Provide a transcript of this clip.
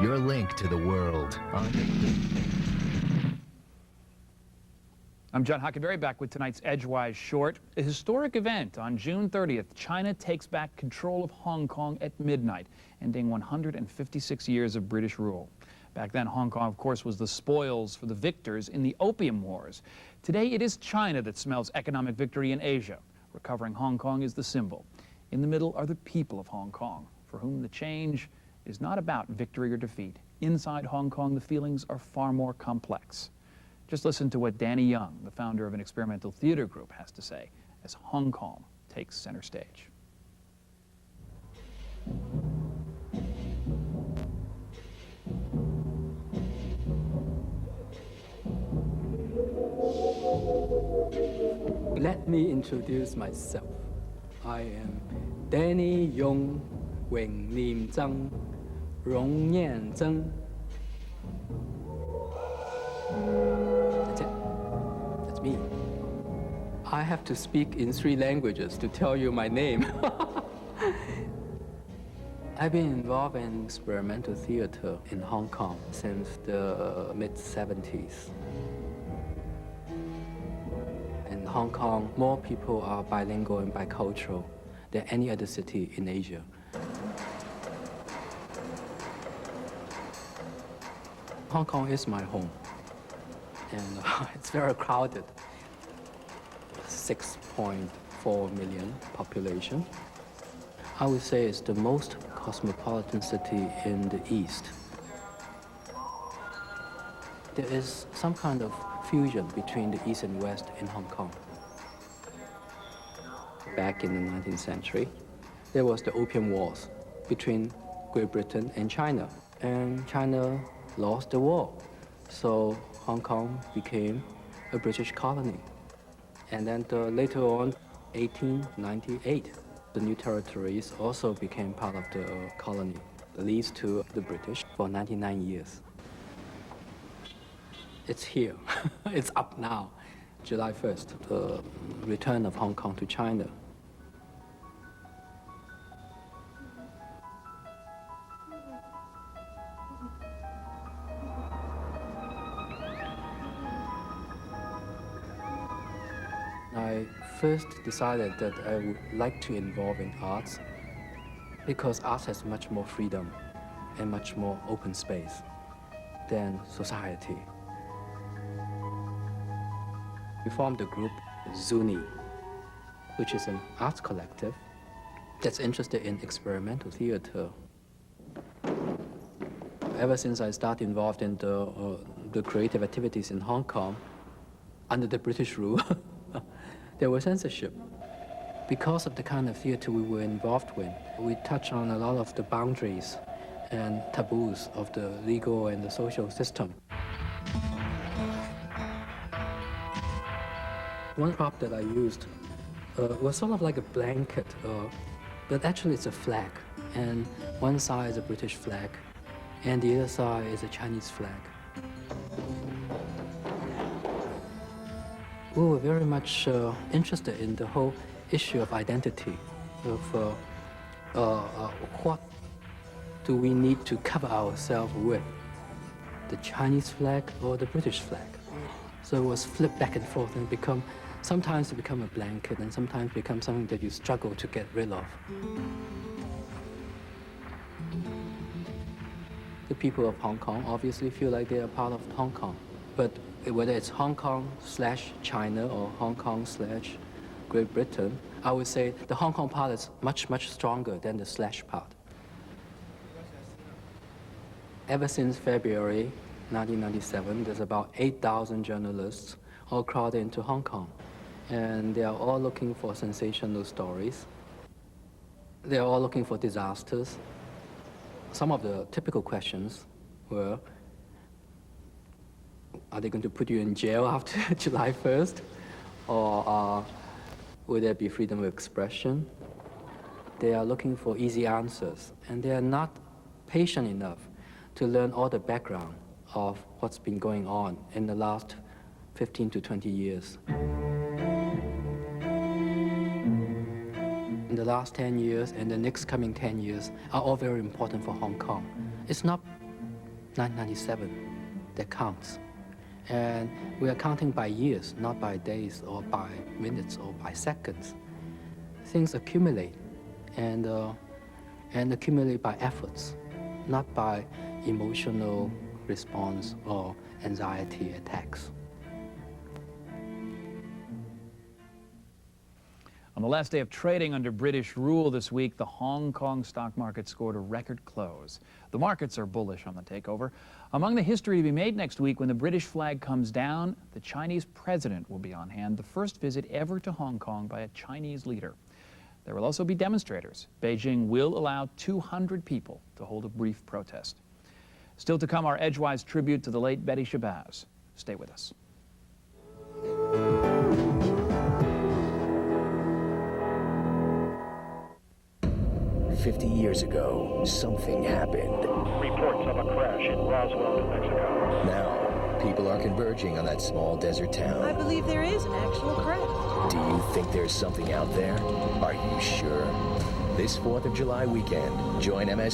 your link to the world. I'm John Hockenberry, back with tonight's Edgewise Short. A historic event on June 30th. China takes back control of Hong Kong at midnight, ending 156 years of British rule. Back then, Hong Kong, of course, was the spoils for the victors in the Opium Wars. Today, it is China that smells economic victory in Asia. Recovering Hong Kong is the symbol. In the middle are the people of Hong Kong, for whom the change is not about victory or defeat. Inside Hong Kong, the feelings are far more complex. Just listen to what Danny Young, the founder of an experimental theater group, has to say as Hong Kong takes center stage. Let me introduce myself. I am Danny Young,荣念曾, That's it. That's me. I have to speak in 3 languages to tell you my name. I've been involved in experimental theater in Hong Kong since the mid-70s. In Hong Kong, more people are bilingual and bicultural than any other city in Asia. Hong Kong is my home, and it's very crowded. 6.4 million population. I would say it's the most cosmopolitan city in the East. There is some kind of fusion between the East and West in Hong Kong. Back in the 19th century, there was the Opium Wars between Great Britain and China, and China lost the war. So Hong Kong became a British colony. And then later on, 1898, the new territories also became part of the colony, leased to the British for 99 years. It's here. It's up now. July 1st, the return of Hong Kong to China. I first decided that I would like to involve in arts because arts has much more freedom and much more open space than society. We formed a group, Zuni, which is an arts collective that's interested in experimental theater. Ever since I started involved in the creative activities in Hong Kong, under the British rule, there was censorship. Because of the kind of theater we were involved with, we touched on a lot of the boundaries and taboos of the legal and the social system. One prop that I used was sort of like a blanket, but actually it's a flag. And one side is a British flag, and the other side is a Chinese flag. We were very much interested in the whole issue of identity, of what do we need to cover ourselves with, the Chinese flag or the British flag. So it was flipped back and forth and sometimes it become a blanket and sometimes become something that you struggle to get rid of. The people of Hong Kong obviously feel like they are part of Hong Kong, but whether it's Hong Kong/China or Hong Kong/Great Britain, I would say the Hong Kong part is much, much stronger than the / part. Ever since February 1997, there's about 8,000 journalists all crowded into Hong Kong. And they are all looking for sensational stories. They are all looking for disasters. Some of the typical questions were, are they going to put you in jail after July 1st? Or will there be freedom of expression? They are looking for easy answers, and they are not patient enough to learn all the background of what's been going on in the last 15 to 20 years. In the last 10 years and the next coming 10 years are all very important for Hong Kong. It's not 1997 that counts. And we are counting by years, not by days or by minutes or by seconds. Things accumulate and accumulate by efforts, not by emotional response or anxiety attacks. On the last day of trading under British rule this week, the Hong Kong stock market scored a record close. The markets are bullish on the takeover. Among the history to be made next week, when the British flag comes down, the Chinese president will be on hand, the first visit ever to Hong Kong by a Chinese leader. There will also be demonstrators. Beijing will allow 200 people to hold a brief protest. Still to come, our Edgewise tribute to the late Betty Shabazz. Stay with us. 50 years ago, something happened. Reports of a crash in Roswell, New Mexico. Now, people are converging on that small desert town. I believe there is an actual crash. Do you think there's something out there? Are you sure? This 4th of July weekend, join MSNBC